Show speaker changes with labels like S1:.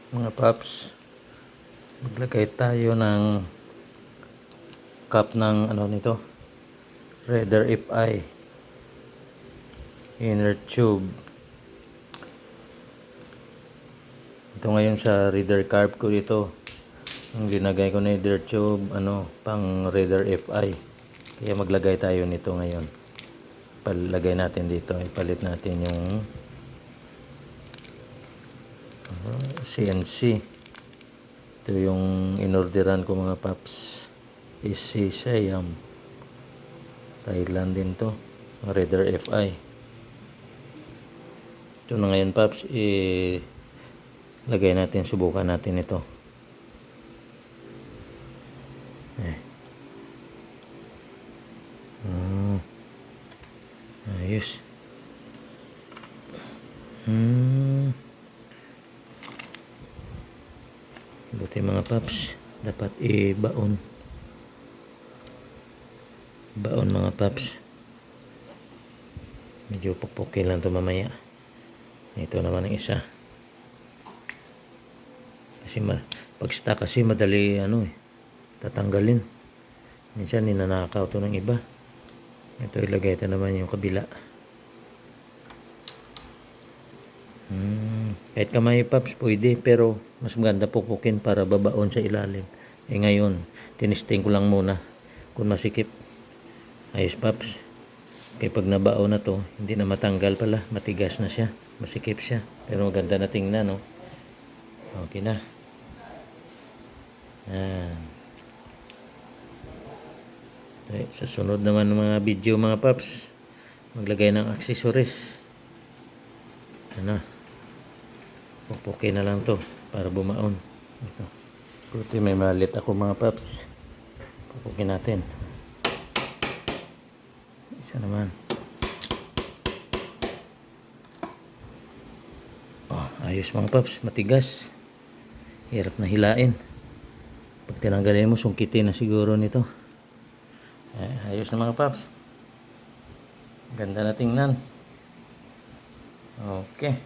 S1: Mga paps, maglagay tayo ng cap ng ano nito, Raider FI inner tube. Ito ngayon sa Raider carb ko dito. Ang ginagay ko na inner tube, pang Raider FI. Kaya maglagay tayo nito ngayon. Palagay natin dito, ipalit natin yung CNC. Ito yung inorderan ko mga paps, is si Siam, Thailand din to, Raider FI. Ito na ngayon paps, lagay natin, subukan natin ito. Ayos. Buti mga paps, dapat baon mga paps. Medyo pupukin lang to mamaya. Ito naman ang isa. Kasi pag stock kasi madali tatanggalin. Minsan ninanakaw to ng iba. Ito ilagay ito naman yung kabila. Kahit kamay paps pwede, pero mas maganda pupukin para babaon sa ilalim. Ngayon tinisting ko lang muna kung masikip. Ayos paps. Kaya pag nabaon na to, hindi na matanggal pala, matigas na siya, masikip siya, pero maganda na tingnan, no? Okay na. Okay, sa sunod naman ng mga video mga paps, maglagay ng accessories. Pupukin na lang to para bumaon. Ito. Buti may malit ako mga paps. Pupukin natin. Isa naman. Ayos mga paps, matigas. Hirap na hilain. Pag tinanggalin mo, sungkitin na siguro nito. Ayos na mga paps. Ganda na tingnan. Okay.